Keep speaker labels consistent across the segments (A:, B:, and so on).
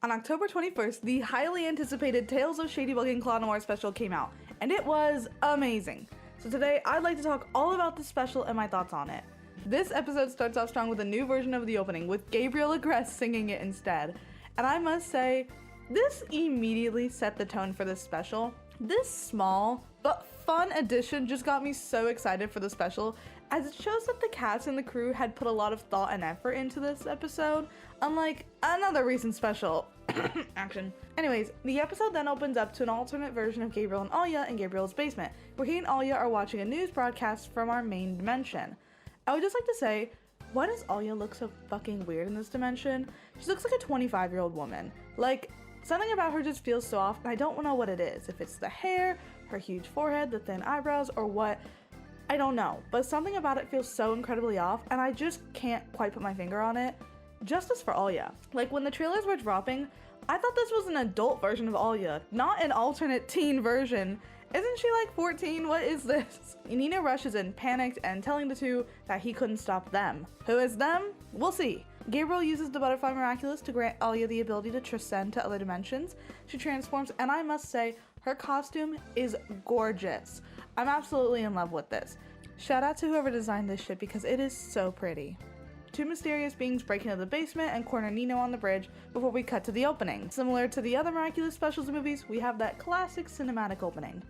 A: On October 21st, the highly anticipated Tales of Shadybug and Noir special came out, and it was amazing. So today, I'd like to talk all about the special and my thoughts on it. This episode starts off strong with a new version of the opening, with Gabriel Agreste singing it instead. And I must say, this immediately set the tone for this special. This small but fun addition just got me so excited for the special, as it shows that the cast and the crew had put a lot of thought and effort into this episode, unlike another recent special. Action. Anyways, the episode then opens up to an alternate version of Gabriel and Alya in Gabriel's basement, where he and Alya are watching a news broadcast from our main dimension. I would just like to say, why does Alya look so fucking weird in this dimension? She looks like a 25-year-old woman. Like, something about her just feels so off, and I don't know what it is. If it's the hair, her huge forehead, the thin eyebrows, or what, I don't know. But something about it feels so incredibly off, and I just can't quite put my finger on it. Justice for Alya. Like, when the trailers were dropping, I thought this was an adult version of Alya, not an alternate teen version. Isn't she like 14? What is this? Nina rushes in, panicked, and telling the two that he couldn't stop them. Who is them? We'll see. Gabriel uses the butterfly Miraculous to grant Alya the ability to transcend to other dimensions. She transforms, and I must say, her costume is gorgeous. I'm absolutely in love with this. Shout out to whoever designed this shit because it is so pretty. Two mysterious beings break into the basement and corner Nino on the bridge before we cut to the opening. Similar to the other Miraculous specials movies, we have that classic cinematic opening.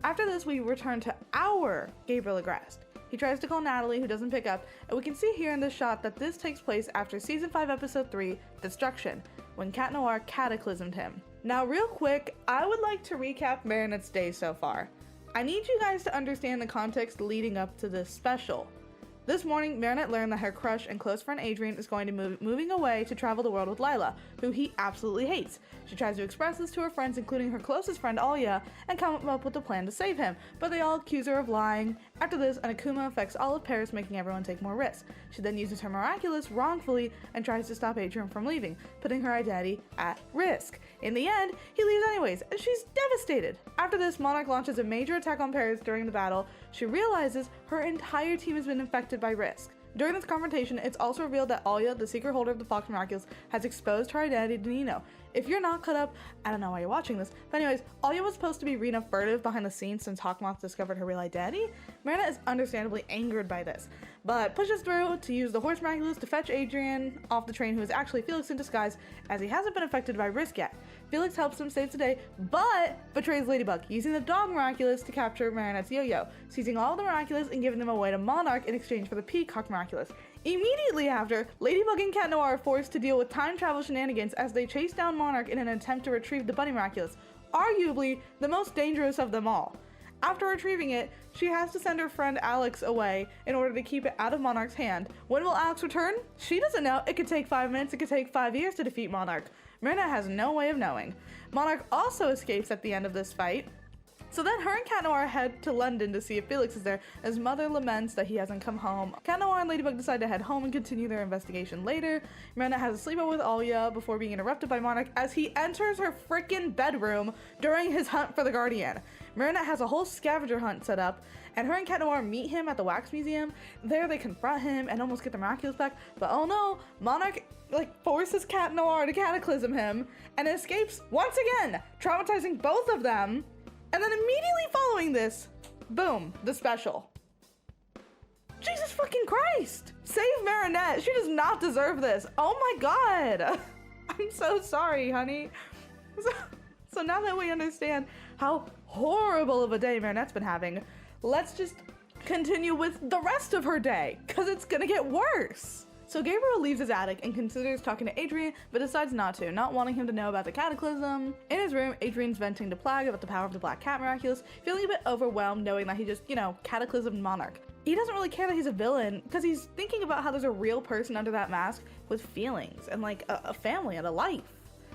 A: After this, we return to our Gabriel Agreste. He tries to call Natalie, who doesn't pick up, and we can see here in this shot that this takes place after Season 5, Episode 3, Destruction, when Cat Noir cataclysmed him. Now, real quick, I would like to recap Marinette's day so far. I need you guys to understand the context leading up to this special. This morning, Marinette learned that her crush and close friend Adrien is going to moving away to travel the world with Lila, who he absolutely hates. She tries to express this to her friends, including her closest friend Alya, and come up with a plan to save him, but they all accuse her of lying. After this, an Akuma affects all of Paris, making everyone take more risks. She then uses her Miraculous wrongfully and tries to stop Adrien from leaving, putting her identity at risk. In the end, he leaves anyways, and she's devastated. After this, Monarch launches a major attack on Paris during the battle. She realizes her entire team has been infected by risk. During this confrontation, it's also revealed that Alya, the secret holder of the Fox Miraculous, has exposed her identity to Nino. If you're not caught up, I don't know why you're watching this, but anyways, Alya was supposed to be Rena furtive behind the scenes since Hawkmoth discovered her real identity. Marinette is understandably angered by this, but pushes through to use the Horse Miraculous to fetch Adrien off the train, who is actually Felix in disguise, as he hasn't been affected by risk yet. Felix helps him save the day, but betrays Ladybug, using the Dog Miraculous to capture Marinette's yo-yo, seizing all of the Miraculous and giving them away to Monarch in exchange for the Peacock Miraculous. Immediately after, Ladybug and Cat Noir are forced to deal with time travel shenanigans as they chase down Monarch in an attempt to retrieve the Bunny Miraculous, arguably the most dangerous of them all. After retrieving it, she has to send her friend Alex away in order to keep it out of Monarch's hand. When will Alex return? She doesn't know. It could take 5 minutes, it could take 5 years to defeat Monarch. Marinette has no way of knowing. Monarch also escapes at the end of this fight. So then her and Cat Noir head to London to see if Felix is there, as Mother laments that he hasn't come home. Cat Noir and Ladybug decide to head home and continue their investigation later. Marinette has a sleepover with Alya before being interrupted by Monarch as he enters her freaking bedroom during his hunt for the Guardian. Marinette has a whole scavenger hunt set up, and her and Cat Noir meet him at the Wax Museum. There they confront him and almost get the Miraculous back, but oh no, Monarch forces Cat Noir to cataclysm him and escapes once again, traumatizing both of them. And then immediately following this, boom, the special. Jesus fucking Christ! Save Marinette! She does not deserve this! Oh my god! I'm so sorry, honey. So now that we understand how horrible of a day Marinette's been having, let's just continue with the rest of her day, because it's gonna get worse. So Gabriel leaves his attic and considers talking to Adrien, but decides not to, not wanting him to know about the cataclysm. In his room, Adrien's venting to Plague about the power of the Black Cat Miraculous, feeling a bit overwhelmed knowing that he just, cataclysmed Monarch. He doesn't really care that he's a villain, because he's thinking about how there's a real person under that mask with feelings and a family and a life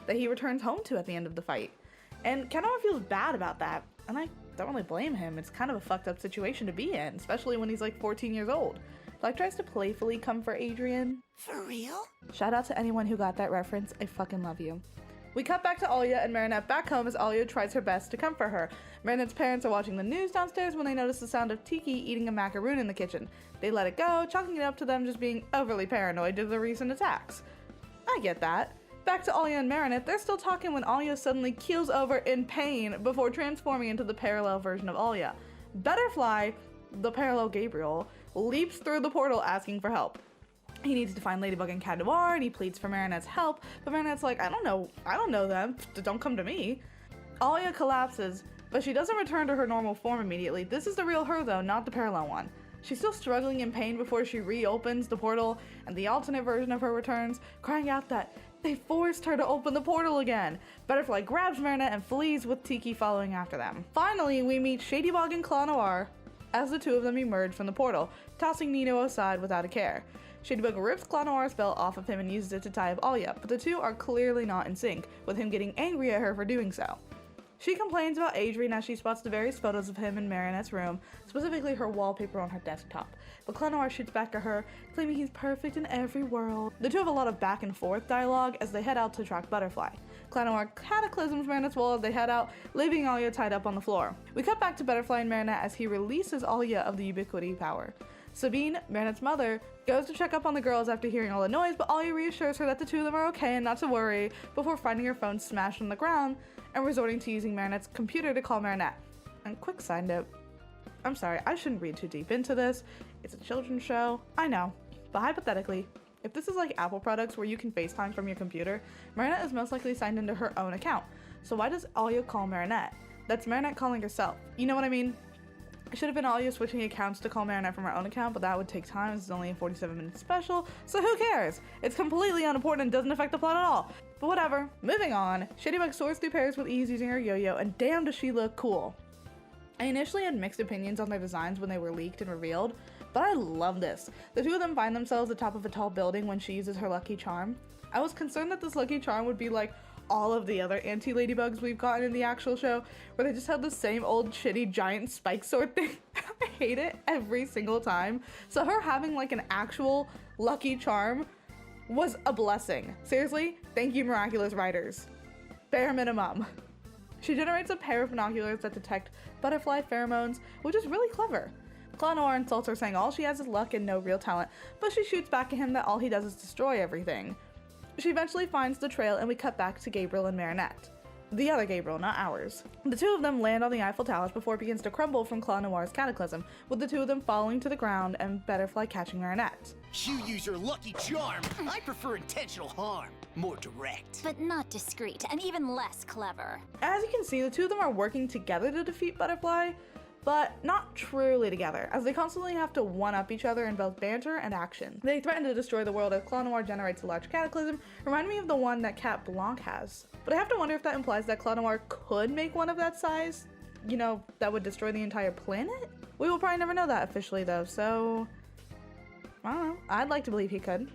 A: that he returns home to at the end of the fight. And Cat Noir feels bad about that, and I don't really blame him. It's kind of a fucked up situation to be in, especially when he's 14 years old. Black tries to playfully comfort Adrien.
B: For real?
A: Shout out to anyone who got that reference. I fucking love you. We cut back to Alya and Marinette back home as Alya tries her best to comfort her. Marinette's parents are watching the news downstairs when they notice the sound of Tiki eating a macaroon in the kitchen. They let it go, chalking it up to them just being overly paranoid due to the recent attacks. I get that. Back to Alya and Marinette, they're still talking when Alya suddenly keels over in pain before transforming into the parallel version of Alya. Butterfly, the parallel Gabriel, leaps through the portal asking for help. He needs to find Ladybug and Cat Noir, and he pleads for Marinette's help, but Marinette's like, I don't know them, don't come to me. Alya collapses, but she doesn't return to her normal form immediately. This is the real her though, not the parallel one. She's still struggling in pain before she reopens the portal, and the alternate version of her returns, crying out that they forced her to open the portal again. Butterfly grabs Marinette and flees with Tiki following after them. Finally, we meet Shadybug and Claw Noir as the two of them emerge from the portal, tossing Nino aside without a care. Shadybug rips Claw Noir's belt off of him and uses it to tie up Alya, but the two are clearly not in sync, with him getting angry at her for doing so. She complains about Adrian as she spots the various photos of him in Marinette's room, specifically her wallpaper on her desktop. But Claw Noir shoots back at her, claiming he's perfect in every world. The two have a lot of back and forth dialogue as they head out to track Butterfly. Claw Noir cataclysms Marinette's wall as they head out, leaving Alya tied up on the floor. We cut back to Butterfly and Marinette as he releases Alya of the ubiquity power. Sabine, Marinette's mother, goes to check up on the girls after hearing all the noise, but Alya reassures her that the two of them are okay and not to worry before finding her phone smashed on the ground and resorting to using Marinette's computer to call Marinette. And quick side note, I'm sorry, I shouldn't read too deep into this. It's a children's show, I know, but hypothetically, if this is like Apple products where you can FaceTime from your computer, Marinette is most likely signed into her own account. So why does Alya call Marinette? That's Marinette calling herself. You know what I mean? It should have been Alya switching accounts to call Marinette from her own account, but that would take time. This is only a 47-minute special, so who cares? It's completely unimportant and doesn't affect the plot at all. But whatever. Moving on, Shadybug soars through Paris with ease using her yo-yo, and damn does she look cool. I initially had mixed opinions on their designs when they were leaked and revealed, but I love this. The two of them find themselves atop of a tall building when she uses her lucky charm. I was concerned that this lucky charm would be like all of the other anti-ladybugs we've gotten in the actual show, where they just have the same old shitty giant spike sword thing. I hate it every single time. So her having like an actual lucky charm was a blessing. Seriously, thank you Miraculous writers. Bare minimum. She generates a pair of binoculars that detect butterfly pheromones, which is really clever. Claw Noir insults her saying all she has is luck and no real talent, but she shoots back at him that all he does is destroy everything. She eventually finds the trail and we cut back to Gabriel and Marinette. The other Gabriel, not ours. The two of them land on the Eiffel Towers before it begins to crumble from Claw Noir's cataclysm, with the two of them falling to the ground and Butterfly catching Marinette.
B: You use your lucky charm. I prefer intentional harm. More direct.
C: But not discreet, and even less clever.
A: As you can see, the two of them are working together to defeat Butterfly, but not truly together, as they constantly have to one-up each other in both banter and action. They threaten to destroy the world as Claw Noir generates a large cataclysm, reminding me of the one that Cat Blanc has. But I have to wonder if that implies that Claw Noir could make one of that size, you know, that would destroy the entire planet? We will probably never know that officially though, so I don't know. I'd like to believe he could.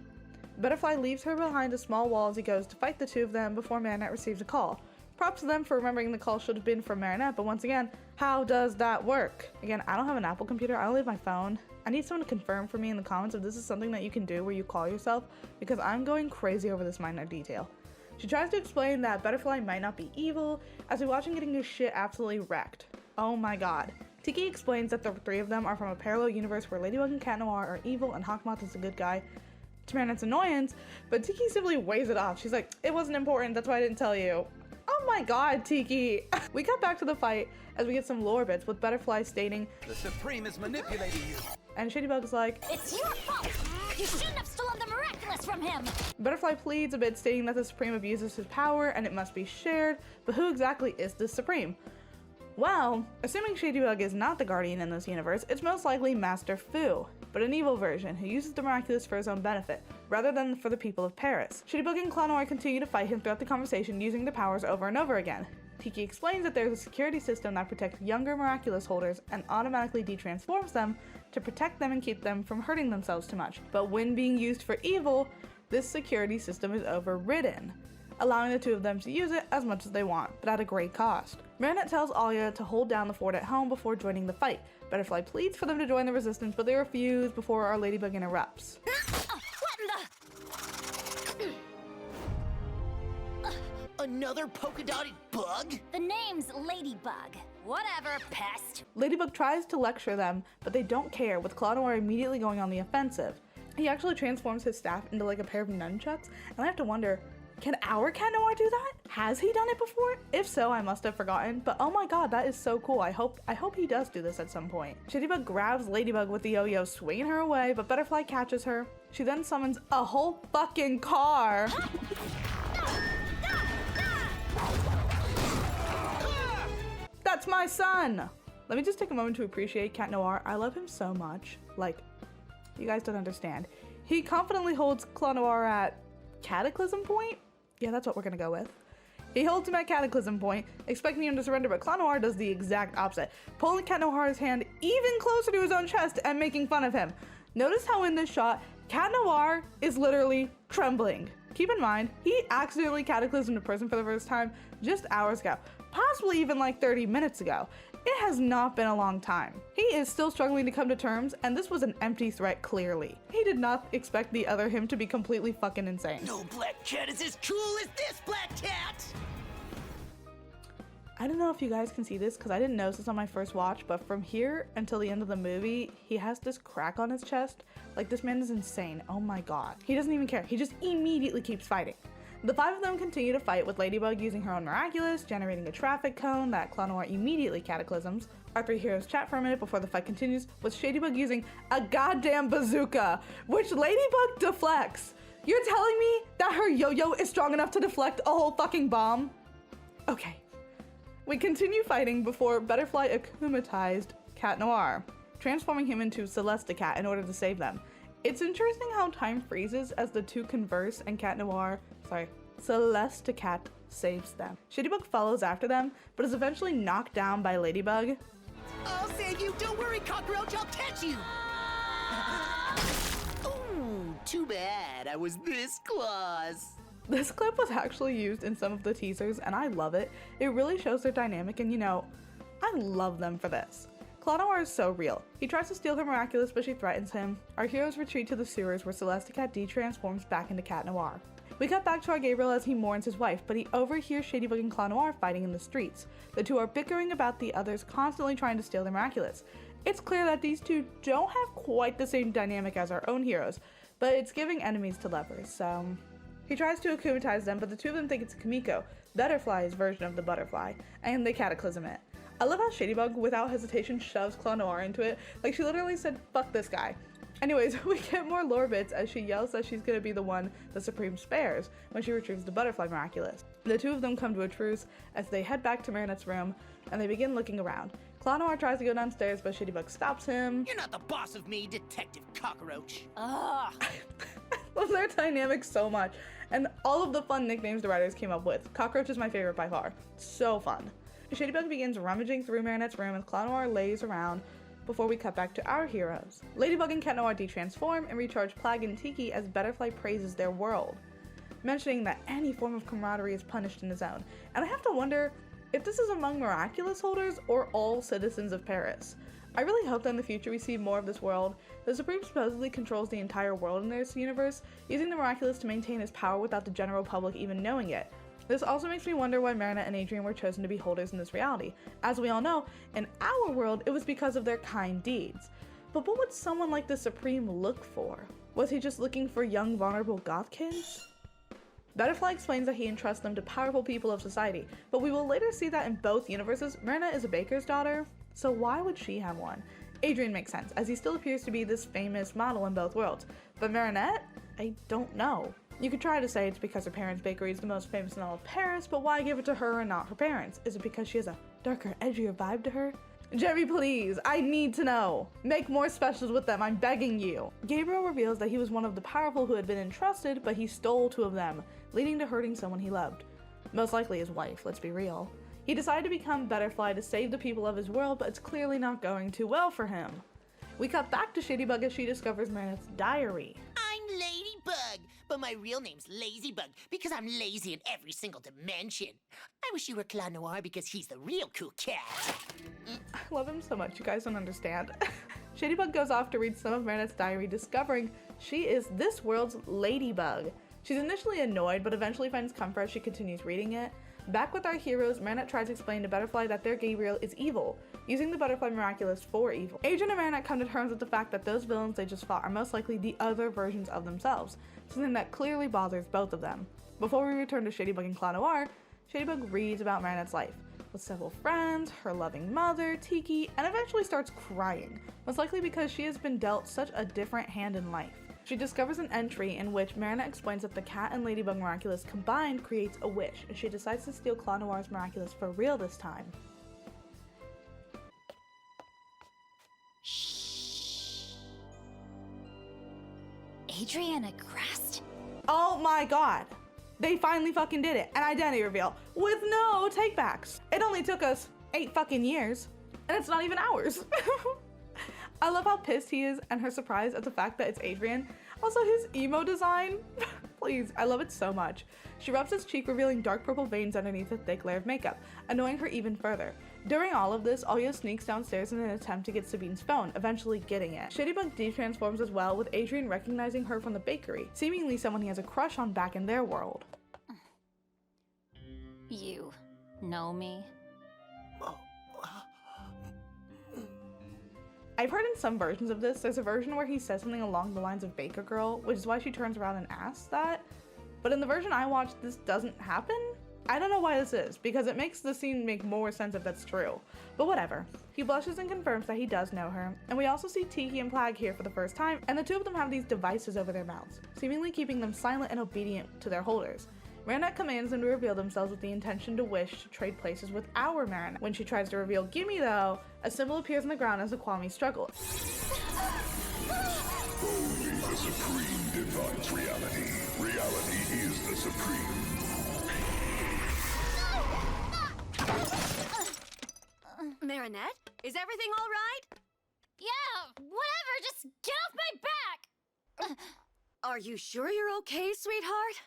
A: Butterfly leaves her behind a small wall as he goes to fight the two of them before Marinette receives a call. Props to them for remembering the call should have been from Marinette, but once again, how does that work? Again, I don't have an Apple computer, I only have my phone. I need someone to confirm for me in the comments if this is something that you can do where you call yourself, because I'm going crazy over this minor detail. She tries to explain that Butterfly might not be evil, as we watch him getting his shit absolutely wrecked. Oh my god. Tiki explains that the three of them are from a parallel universe where Ladybug and Cat Noir are evil and Hawkmoth is a good guy, to Marinette's annoyance, but Tiki simply weighs it off. She's like, it wasn't important, that's why I didn't tell you. Oh my god, Tiki! We cut back to the fight as we get some lore bits with Butterfly stating,
B: The Supreme is manipulating you.
A: and Shadybug's like,
C: It's your fault! You shouldn't have stolen the Miraculous from him!
A: Butterfly pleads a bit stating that the Supreme abuses his power and it must be shared, but who exactly is the Supreme? Well, assuming Shadybug is not the Guardian in this universe, it's most likely Master Fu, but an evil version who uses the Miraculous for his own benefit, rather than for the people of Paris. Shadybug and Claw Noir continue to fight him throughout the conversation using the powers over and over again. Tiki explains that there's a security system that protects younger Miraculous holders and automatically detransforms them to protect them and keep them from hurting themselves too much. But when being used for evil, this security system is overridden, allowing the two of them to use it as much as they want, but at a great cost. Marinette tells Alya to hold down the fort at home before joining the fight. Butterfly pleads for them to join the resistance, but they refuse before our Ladybug interrupts.
C: What in the...
B: Another polka-dotted bug?
C: The name's Ladybug. Whatever, pest.
A: Ladybug tries to lecture them, but they don't care, with Claw Noir immediately going on the offensive. He actually transforms his staff into like a pair of nunchucks, and I have to wonder, Can our Cat Noir do that? Has he done it before? If so, I must have forgotten, but oh my god, that is so cool. I hope he does do this at some point. Shadybug grabs Ladybug with the yo-yo, swinging her away, but Butterfly catches her. She then summons a whole fucking car. That's my son! Let me just take a moment to appreciate Cat Noir. I love him so much. Like, you guys don't understand. He confidently holds Claw Noir at Cataclysm Point? Yeah, that's what we're gonna go with. He holds him at Cataclysm Point, expecting him to surrender, but Claw Noir does the exact opposite, pulling Cat Noir's hand even closer to his own chest and making fun of him. Notice how in this shot, Cat Noir is literally trembling. Keep in mind, he accidentally cataclysmed a person for the first time just hours ago, possibly even like 30 minutes ago. It has not been a long time. He is still struggling to come to terms, and this was an empty threat clearly. He did not expect the other him to be completely fucking insane.
B: No black cat is as cool as this black cat!
A: I don't know if you guys can see this because I didn't notice this on my first watch, but from here until the end of the movie, he has this crack on his chest. Like, this man is insane. Oh my god. He doesn't even care. He just immediately keeps fighting. The five of them continue to fight, with Ladybug using her own Miraculous, generating a traffic cone that Claw Noir immediately cataclysms. Our three heroes chat for a minute before the fight continues, with Shadybug using a goddamn bazooka, which Ladybug deflects. You're telling me that her yo-yo is strong enough to deflect a whole fucking bomb? Okay. We continue fighting before Butterfly akumatized Cat Noir, transforming him into Celesticat in order to save them. It's interesting how time freezes as the two converse and Celesticat saves them. Shadybug follows after them, but is eventually knocked down by Ladybug.
B: I'll save you! Don't worry, cockroach! I'll catch you! Ooh, too bad I was this close.
A: This clip was actually used in some of the teasers, and I love it. It really shows their dynamic, and you know, I love them for this. Claw Noir is so real. He tries to steal her Miraculous, but she threatens him. Our heroes retreat to the sewers where Celesticat de-transforms back into Cat Noir. We cut back to our Gabriel as he mourns his wife, but he overhears Shadybug and Claw Noir fighting in the streets. The two are bickering about the others constantly trying to steal their Miraculous. It's clear that these two don't have quite the same dynamic as our own heroes, but it's giving enemies to lovers, so... He tries to akumatize them, but the two of them think it's Kamiko, Butterfly's version of the butterfly, and they cataclysm it. I love how Shadybug, without hesitation, shoves Claw Noir into it. Like, she literally said, fuck this guy. Anyways, we get more lore bits as she yells that she's gonna be the one the Supreme spares when she retrieves the Butterfly Miraculous. The two of them come to a truce as they head back to Marinette's room, and they begin looking around. Claw Noir tries to go downstairs, but Shadybug stops him.
B: You're not the boss of me, Detective Cockroach.
C: Ugh.
A: I love their dynamic so much, and all of the fun nicknames the writers came up with. Cockroach is my favorite by far. So fun. Shadybug begins rummaging through Marinette's room as Claw Noir lays around before we cut back to our heroes. Ladybug and Cat Noir de-transform and recharge Plague and Tiki as Butterfly praises their world, mentioning that any form of camaraderie is punished in the zone. And I have to wonder if this is among Miraculous holders or all citizens of Paris. I really hope that in the future we see more of this world. The Supreme supposedly controls the entire world in this universe, using the Miraculous to maintain his power without the general public even knowing it. This also makes me wonder why Marinette and Adrien were chosen to be holders in this reality. As we all know, in our world, it was because of their kind deeds. But what would someone like the Supreme look for? Was he just looking for young, vulnerable gothkins? Butterfly explains that he entrusts them to powerful people of society, but we will later see that in both universes, Marinette is a baker's daughter, so why would she have one? Adrien makes sense, as he still appears to be this famous model in both worlds, but Marinette? I don't know. You could try to say it's because her parents' bakery is the most famous in all of Paris, but why give it to her and not her parents? Is it because she has a darker, edgier vibe to her? Jerry, please, I need to know. Make more specials with them, I'm begging you. Gabriel reveals that he was one of the powerful who had been entrusted, but he stole two of them, leading to hurting someone he loved. Most likely his wife, let's be real. He decided to become Butterfly to save the people of his world, but it's clearly not going too well for him. We cut back to Shadybug as she discovers Marinette's diary.
B: I'm Ladybug, but my real name's Lazybug because I'm lazy in every single dimension. I wish you were Claw Noir because he's the real cool cat.
A: I love him so much, you guys don't understand. Shadybug goes off to read some of Marinette's diary, discovering she is this world's Ladybug. She's initially annoyed, but eventually finds comfort as she continues reading it. Back with our heroes, Marinette tries to explain to Butterfly that their Gabriel is evil, using the Butterfly Miraculous for evil. Adrien and Marinette come to terms with the fact that those villains they just fought are most likely the other versions of themselves, something that clearly bothers both of them. Before we return to Shadybug and Clown Noir, Shadybug reads about Marinette's life, with several friends, her loving mother, Tiki, and eventually starts crying, most likely because she has been dealt such a different hand in life. She discovers an entry in which Marinette explains that the cat and Ladybug Miraculous combined creates a wish, and she decides to steal Clown Noir's Miraculous for real this time.
C: Shh. Adriana Crest?
A: Oh my god! They finally fucking did it, an identity reveal, with no takebacks. It only took us 8 fucking years, and it's not even ours. I love how pissed he is and her surprise at the fact that it's Adrian. Also his emo design, please, I love it so much. She rubs his cheek, revealing dark purple veins underneath a thick layer of makeup, annoying her even further. During all of this, Alya sneaks downstairs in an attempt to get Sabine's phone, eventually getting it. Shadybug de-transforms as well, with Adrian recognizing her from the bakery, seemingly someone he has a crush on back in their world.
C: You know me?
A: I've heard in some versions of this, there's a version where he says something along the lines of Baker Girl, which is why she turns around and asks that. But in the version I watched, this doesn't happen? I don't know why this is, because it makes the scene make more sense if that's true. But whatever. He blushes and confirms that he does know her, and we also see Tiki and Plag here for the first time, and the two of them have these devices over their mouths, seemingly keeping them silent and obedient to their holders. Marinette commands them to reveal themselves with the intention to wish to trade places with our Marinette. When she tries to reveal Gimme though, a symbol appears on the ground as the Kwami struggle.
D: Only the Supreme defines reality. Reality is the Supreme.
E: Marinette, is everything all right?
C: Yeah, whatever, just get off my back!
E: Are you sure you're okay, sweetheart?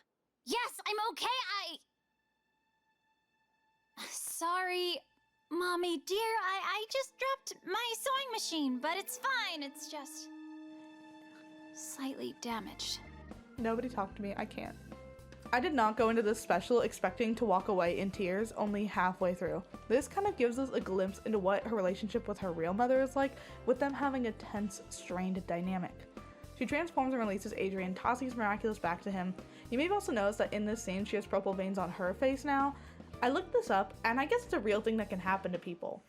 C: Yes, I'm okay, Sorry, Mommy dear, I just dropped my sewing machine, but it's fine, it's just slightly damaged.
A: Nobody talk to me, I can't. I did not go into this special expecting to walk away in tears only halfway through. This kind of gives us a glimpse into what her relationship with her real mother is like, with them having a tense, strained dynamic. She transforms and releases Adrian, tossing his Miraculous back to him. You may have also noticed that in this scene she has purple veins on her face now. I looked this up, and I guess it's a real thing that can happen to people.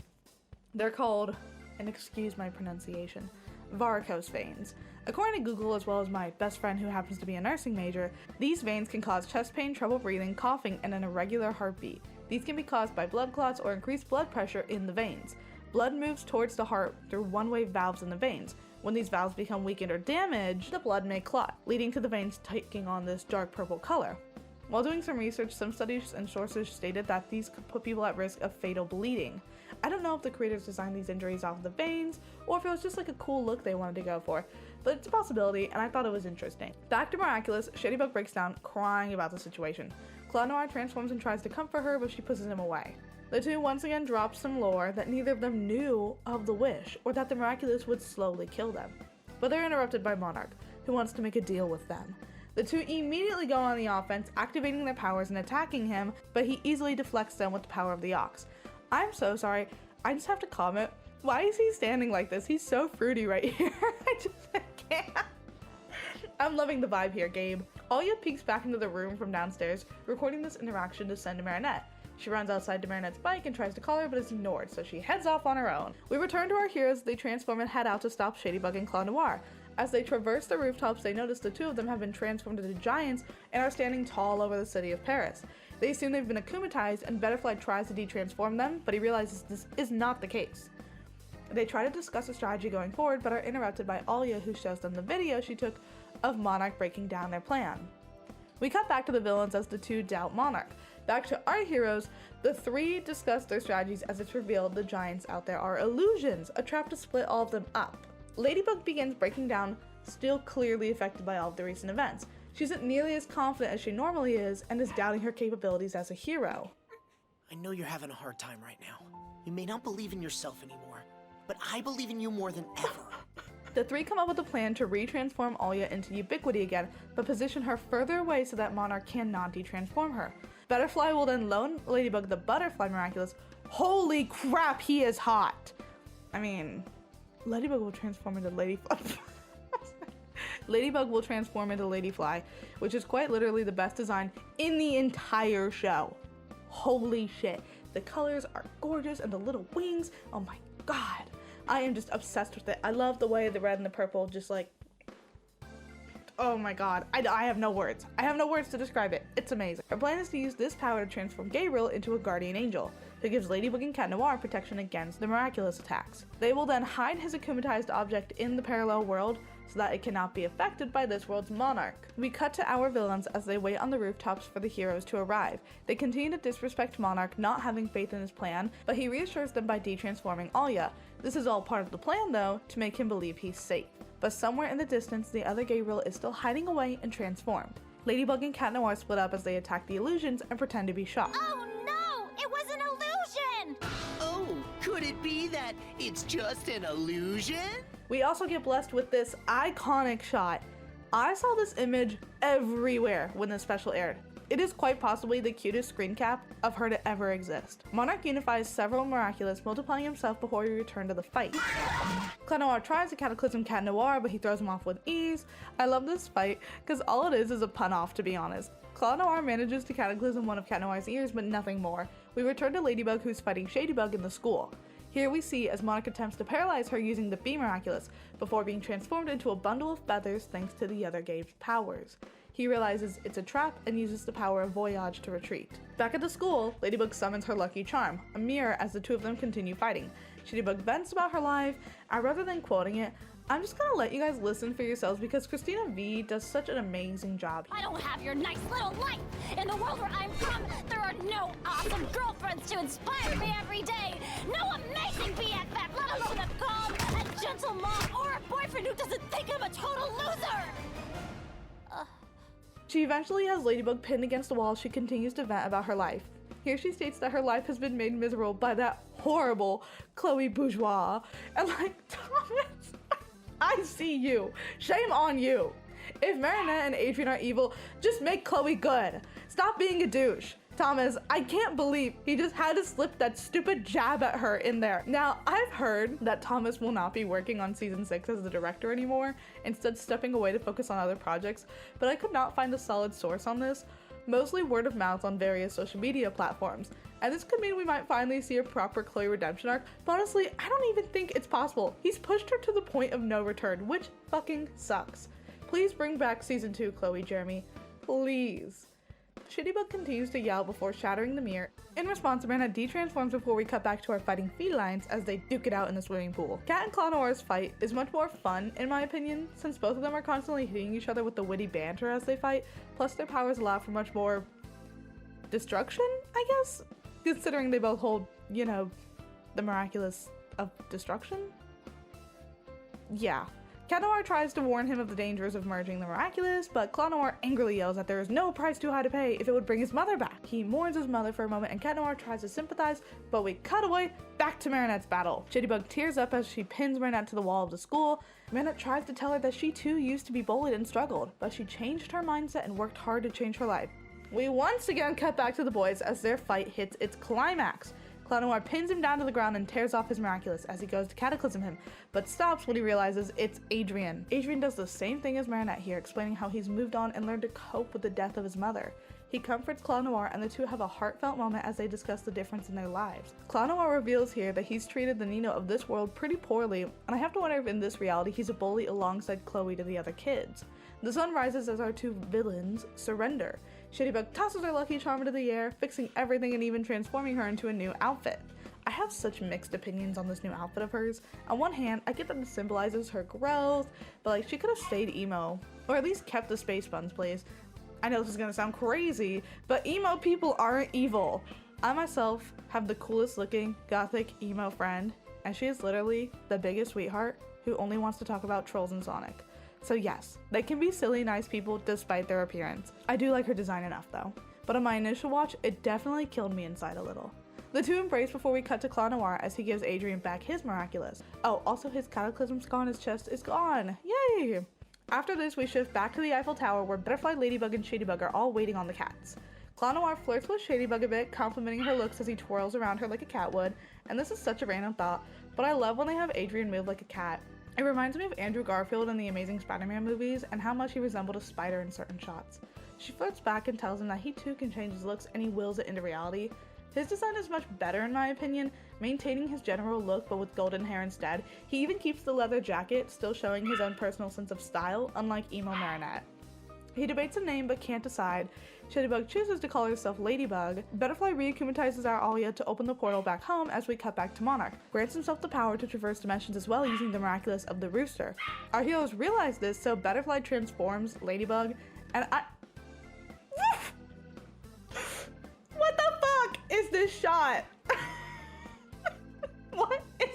A: They're called, and excuse my pronunciation, varicose veins. According to Google, as well as my best friend who happens to be a nursing major, these veins can cause chest pain, trouble breathing, coughing, and an irregular heartbeat. These can be caused by blood clots or increased blood pressure in the veins. Blood moves towards the heart through one-way valves in the veins. When these valves become weakened or damaged, the blood may clot, leading to the veins taking on this dark purple color. While doing some research, some studies and sources stated that these could put people at risk of fatal bleeding. I don't know if the creators designed these injuries off of the veins, or if it was just like a cool look they wanted to go for, but it's a possibility, and I thought it was interesting. Back to Miraculous, Shadybug breaks down, crying about the situation. Clown Noir transforms and tries to comfort her, but she pushes him away. The two once again drop some lore that neither of them knew of the wish, or that the Miraculous would slowly kill them. But they're interrupted by Monarch, who wants to make a deal with them. The two immediately go on the offense, activating their powers and attacking him, but he easily deflects them with the power of the ox. I'm so sorry, I just have to comment, why is he standing like this? He's so fruity right here. I can't. I'm loving the vibe here, Gabe. Alya peeks back into the room from downstairs, recording this interaction to send to Marinette. She runs outside to Marinette's bike and tries to call her, but is ignored, so she heads off on her own. We return to our heroes as they transform and head out to stop Shadybug and Clown Noir. As they traverse the rooftops, they notice the two of them have been transformed into giants and are standing tall over the city of Paris. They assume they've been akumatized, and Butterfly tries to de-transform them, but he realizes this is not the case. They try to discuss a strategy going forward, but are interrupted by Alya, who shows them the video she took of Monarch breaking down their plan. We cut back to the villains as the two doubt Monarch. Back to our heroes, the three discuss their strategies as it's revealed the giants out there are illusions, a trap to split all of them up. Ladybug begins breaking down, still clearly affected by all of the recent events. She isn't nearly as confident as she normally is, and is doubting her capabilities as a hero.
B: I know you're having a hard time right now. You may not believe in yourself anymore, but I believe in you more than ever.
A: The three come up with a plan to re-transform Alya into Ubiquity again, but position her further away so that Monarch cannot de-transform her. Butterfly will then loan Ladybug the Butterfly Miraculous. Holy crap, he is hot! I mean, Ladybug will transform into Ladyfly. Ladybug will transform into Ladyfly, which is quite literally the best design in the entire show. Holy shit. The colors are gorgeous and the little wings, oh my god. I am just obsessed with it. I love the way the red and the purple just like, oh my god. I have no words. I have no words to describe it. It's amazing. Our plan is to use this power to transform Gabriel into a guardian angel, who gives Ladybug and Cat Noir protection against the Miraculous attacks. They will then hide his akumatized object in the parallel world so that it cannot be affected by this world's Monarch. We cut to our villains as they wait on the rooftops for the heroes to arrive. They continue to disrespect Monarch, not having faith in his plan, but he reassures them by de-transforming Alia. This is all part of the plan though, to make him believe he's safe. But somewhere in the distance, the other Gabriel is still hiding away and transformed. Ladybug and Cat Noir split up as they attack the illusions and pretend to be shocked.
C: Oh no! It was an illusion!
B: Oh, could it be that it's just an illusion?
A: We also get blessed with this iconic shot. I saw this image everywhere when this special aired. It is quite possibly the cutest screen cap of her to ever exist. Monarch unifies several Miraculous, multiplying himself before he returned to the fight. Cat Noir tries to cataclysm Cat Noir, but he throws him off with ease. I love this fight because all it is a pun off, to be honest. Cat Noir manages to cataclysm one of Cat Noir's ears, but nothing more. We return to Ladybug, who's fighting Shadybug in the school. Here we see as Monarch attempts to paralyze her using the Be Miraculous, before being transformed into a bundle of feathers thanks to the other Gabe's powers. He realizes it's a trap and uses the power of Voyage to retreat. Back at the school, Ladybug summons her lucky charm, a mirror, as the two of them continue fighting. Shadybug vents about her life, and rather than quoting it, I'm just gonna let you guys listen for yourselves because Christina V does such an amazing job.
C: I don't have your nice little life! In the world where I'm from, there are no awesome girlfriends to inspire me every day! No amazing BFF, let alone a calm and gentle mom or a boyfriend who doesn't think I'm a total loser!
A: She eventually has Ladybug pinned against the wall as she continues to vent about her life. Here she states that her life has been made miserable by that horrible Chloe Bourgeois. And like, Thomas, I see you. Shame on you. If Marinette and Adrien are evil, just make Chloe good. Stop being a douche. Thomas, I can't believe he just had to slip that stupid jab at her in there. Now, I've heard that Thomas will not be working on season 6 as the director anymore, instead stepping away to focus on other projects, but I could not find a solid source on this, mostly word of mouth on various social media platforms. And this could mean we might finally see a proper Chloe redemption arc, but honestly, I don't even think it's possible. He's pushed her to the point of no return, which fucking sucks. Please bring back season 2, Chloe, Jeremy. Please. Shadybug continues to yell before shattering the mirror. In response, Marinette de-transforms before we cut back to our fighting felines as they duke it out in the swimming pool. Cat and Cat Noir's fight is much more fun, in my opinion, since both of them are constantly hitting each other with the witty banter as they fight, plus their powers allow for much more destruction, I guess? Considering they both hold, you know, the Miraculous of destruction? Yeah. Cat Noir tries to warn him of the dangers of merging the Miraculous, but Cat Noir angrily yells that there is no price too high to pay if it would bring his mother back. He mourns his mother for a moment and Cat Noir tries to sympathize, but we cut away back to Marinette's battle. Shadybug tears up as she pins Marinette to the wall of the school. Marinette tries to tell her that she too used to be bullied and struggled, but she changed her mindset and worked hard to change her life. We once again cut back to the boys as their fight hits its climax. Cat Noir pins him down to the ground and tears off his Miraculous as he goes to cataclysm him, but stops when he realizes it's Adrien. Adrien does the same thing as Marinette here, explaining how he's moved on and learned to cope with the death of his mother. He comforts Cat Noir and the two have a heartfelt moment as they discuss the difference in their lives. Cat Noir reveals here that he's treated the Nino of this world pretty poorly, and I have to wonder if in this reality he's a bully alongside Chloe to the other kids. The sun rises as our two villains surrender. Shadybug tosses her lucky charm into the air, fixing everything and even transforming her into a new outfit. I have such mixed opinions on this new outfit of hers. On one hand, I get that it symbolizes her growth, but like she could have stayed emo, or at least kept the space buns, please. I know this is gonna sound crazy, but emo people aren't evil. I myself have the coolest looking gothic emo friend, and she is literally the biggest sweetheart who only wants to talk about trolls and Sonic. So yes, they can be silly, nice people despite their appearance. I do like her design enough though, but on my initial watch, it definitely killed me inside a little. The two embrace before we cut to Cat Noir as he gives Adrien back his Miraculous. Oh, also his cataclysm scar on his chest is gone. Yay! After this, we shift back to the Eiffel Tower where Butterfly, Ladybug, and Shadybug are all waiting on the cats. Cat Noir flirts with Shadybug a bit, complimenting her looks as he twirls around her like a cat would, and this is such a random thought, but I love when they have Adrien move like a cat. It reminds me of Andrew Garfield in the Amazing Spider-Man movies and how much he resembled a spider in certain shots. She flirts back and tells him that he too can change his looks and he wills it into reality. His design is much better in my opinion, maintaining his general look but with golden hair instead. He even keeps the leather jacket, still showing his own personal sense of style, unlike emo Marinette. He debates a name but can't decide. Shadybug chooses to call herself Ladybug. Butterfly re-akumatizes our ahhhh to open the portal back home as we cut back to Monarch. Grants himself the power to traverse dimensions as well using the Miraculous of the Rooster. Our heroes realize this, so Butterfly transforms Ladybug, and what the fuck is this shot? What is...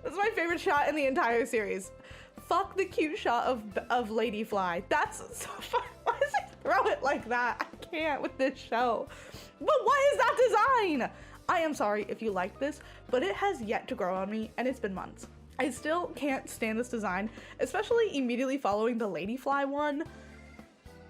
A: This is my favorite shot in the entire series. Fuck the cute shot of Ladyfly. That's so fun. Why does he throw it like that? I can't with this show. But why is that design? I am sorry if you like this, but it has yet to grow on me, and it's been months. I still can't stand this design, especially immediately following the Ladyfly one.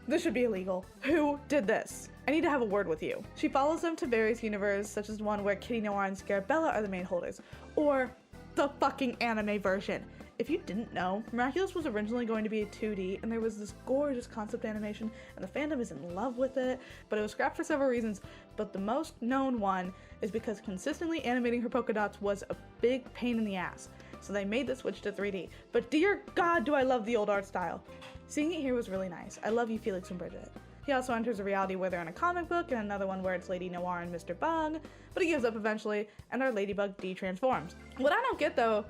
A: This should be illegal. Who did this? I need to have a word with you. She follows them to various universes, such as one where Kitty, Noir, and Scarabella are the main holders, or the fucking anime version. If you didn't know, Miraculous was originally going to be a 2D, and there was this gorgeous concept animation, and the fandom is in love with it, but it was scrapped for several reasons, but the most known one is because consistently animating her polka dots was a big pain in the ass, so they made the switch to 3D. But dear God, do I love the old art style. Seeing it here was really nice. I love you, Felix and Bridget. He also enters a reality where they're in a comic book, and another one where it's Lady Noir and Mr. Bug, but he gives up eventually, and our Ladybug de-transforms. What I don't get though,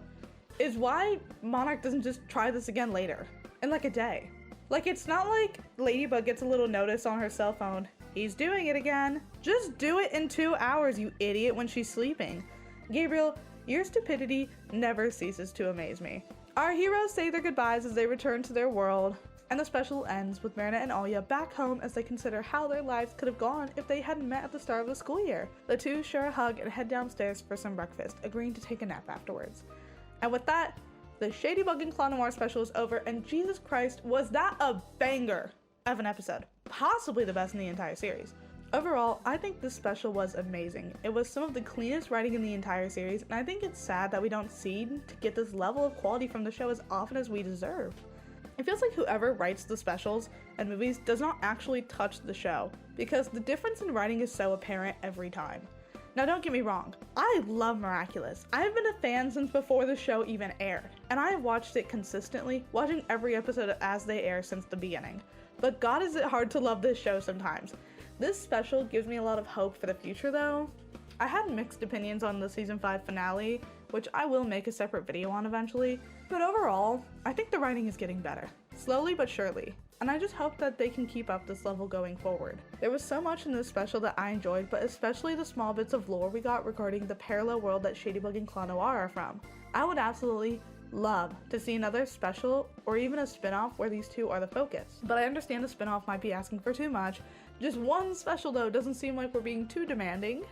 A: is why Monarch doesn't just try this again later, in like a day. Like, it's not like Ladybug gets a little notice on her cell phone, he's doing it again. Just do it in 2 hours, you idiot, when she's sleeping. Gabriel, your stupidity never ceases to amaze me. Our heroes say their goodbyes as they return to their world, and the special ends with Marinette and ahhhh back home as they consider how their lives could have gone if they hadn't met at the start of the school year. The two share a hug and head downstairs for some breakfast, agreeing to take a nap afterwards. And with that, the Shadybug and Claw Noir special is over, and Jesus Christ, was that a banger of an episode. Possibly the best in the entire series. Overall, I think this special was amazing. It was some of the cleanest writing in the entire series, and I think it's sad that we don't seem to get this level of quality from the show as often as we deserve. It feels like whoever writes the specials and movies does not actually touch the show, because the difference in writing is so apparent every time. Now don't get me wrong, I love Miraculous. I've been a fan since before the show even aired, and I have watched it consistently, watching every episode as they air since the beginning. But God, is it hard to love this show sometimes. This special gives me a lot of hope for the future though. I had mixed opinions on the season 5 finale, which I will make a separate video on eventually, but overall, I think the writing is getting better, slowly but surely. And I just hope that they can keep up this level going forward. There was so much in this special that I enjoyed, but especially the small bits of lore we got regarding the parallel world that Shadybug and Claw Noir are from. I would absolutely love to see another special or even a spin-off where these two are the focus. But I understand a spin-off might be asking for too much. Just one special though doesn't seem like we're being too demanding.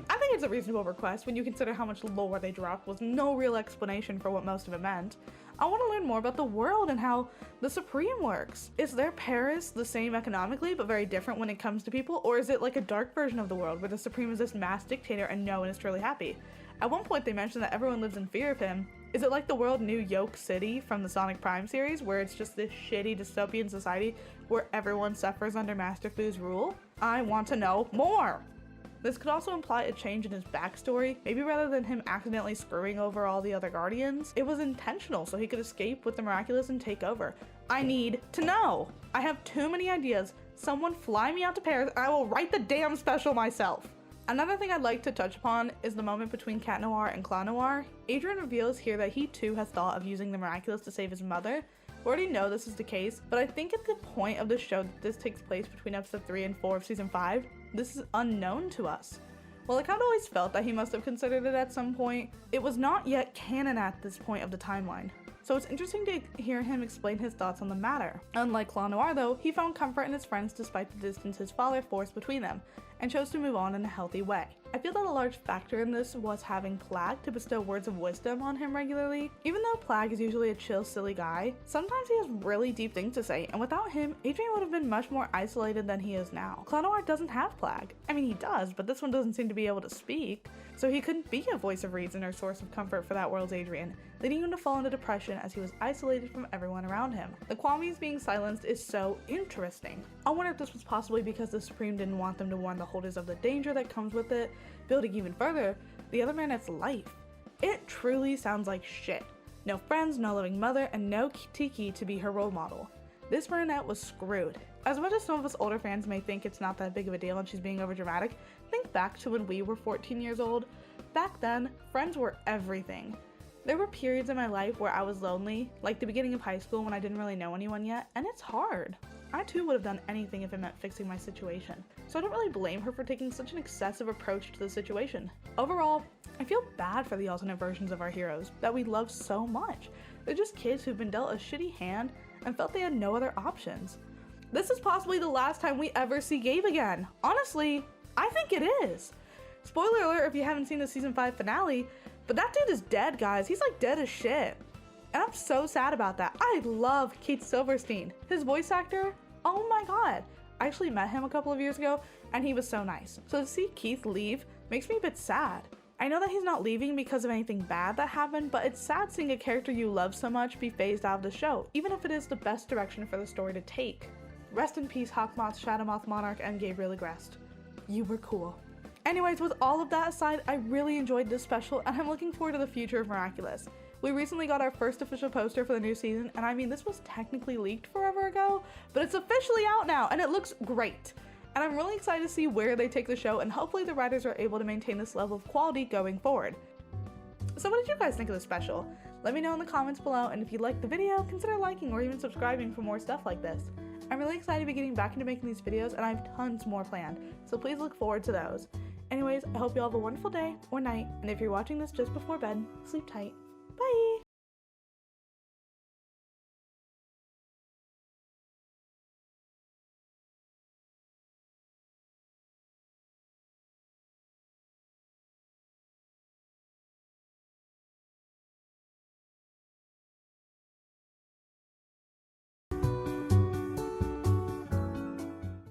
A: I think it's a reasonable request when you consider how much lore they dropped with no real explanation for what most of it meant. I want to learn more about the world and how the Supreme works. Is their Paris the same economically but very different when it comes to people, or is it like a dark version of the world where the Supreme is this mass dictator and no one is truly happy? At one point they mentioned that everyone lives in fear of him. Is it like the world New York City from the Sonic Prime series, where it's just this shitty dystopian society where everyone suffers under Master Fu's rule? I want to know more! This could also imply a change in his backstory. Maybe rather than him accidentally screwing over all the other Guardians, it was intentional so he could escape with the Miraculous and take over. I need to know! I have too many ideas. Someone fly me out to Paris and I will write the damn special myself. Another thing I'd like to touch upon is the moment between Cat Noir and Claw Noir. Adrian reveals here that he too has thought of using the Miraculous to save his mother. We already know this is the case, but I think at the point of the show that this takes place between episode 3 and 4 of season 5, this is unknown to us. While I kind of always felt that he must have considered it at some point, it was not yet canon at this point of the timeline. So it's interesting to hear him explain his thoughts on the matter. Unlike Claw Noir though, he found comfort in his friends despite the distance his father forced between them, and chose to move on in a healthy way. I feel that a large factor in this was having Plag to bestow words of wisdom on him regularly. Even though Plag is usually a chill, silly guy, sometimes he has really deep things to say, and without him, Adrien would have been much more isolated than he is now. Noir doesn't have Plag. I mean, he does, but this one doesn't seem to be able to speak, so he couldn't be a voice of reason or source of comfort for that world's Adrien, leading him to fall into depression as he was isolated from everyone around him. The Kwamis being silenced is so interesting. I wonder if this was possibly because the Supreme didn't want them to warn the holders of the danger that comes with it, building even further the other Marinette's life. It truly sounds like shit. No friends, no loving mother, and no Tiki to be her role model. This Marinette was screwed. As much as some of us older fans may think it's not that big of a deal and she's being overdramatic, think back to when we were 14 years old. Back then, friends were everything. There were periods in my life where I was lonely, like the beginning of high school when I didn't really know anyone yet, and it's hard. I too would have done anything if it meant fixing my situation, so I don't really blame her for taking such an excessive approach to the situation. Overall, I feel bad for the alternate versions of our heroes that we love so much. They're just kids who've been dealt a shitty hand and felt they had no other options. This is possibly the last time we ever see Gabe again. Honestly, I think it is. Spoiler alert if you haven't seen the season 5 finale, but that dude is dead, guys. He's like dead as shit. And I'm so sad about that. I love Keith Silverstein. His voice actor, oh my god. I actually met him a couple of years ago and he was so nice. So to see Keith leave makes me a bit sad. I know that he's not leaving because of anything bad that happened, but it's sad seeing a character you love so much be phased out of the show, even if it is the best direction for the story to take. Rest in peace, Hawkmoth, Shadowmoth, Monarch, and Gabriel Agreste. You were cool. Anyways, with all of that aside, I really enjoyed this special and I'm looking forward to the future of Miraculous. We recently got our first official poster for the new season, and I mean, this was technically leaked forever ago, but it's officially out now and it looks great. And I'm really excited to see where they take the show, and hopefully the writers are able to maintain this level of quality going forward. So what did you guys think of the special? Let me know in the comments below, and if you liked the video, consider liking or even subscribing for more stuff like this. I'm really excited to be getting back into making these videos, and I have tons more planned, so please look forward to those. Anyways, I hope you all have a wonderful day or night, and if you're watching this just before bed, sleep tight. Bye!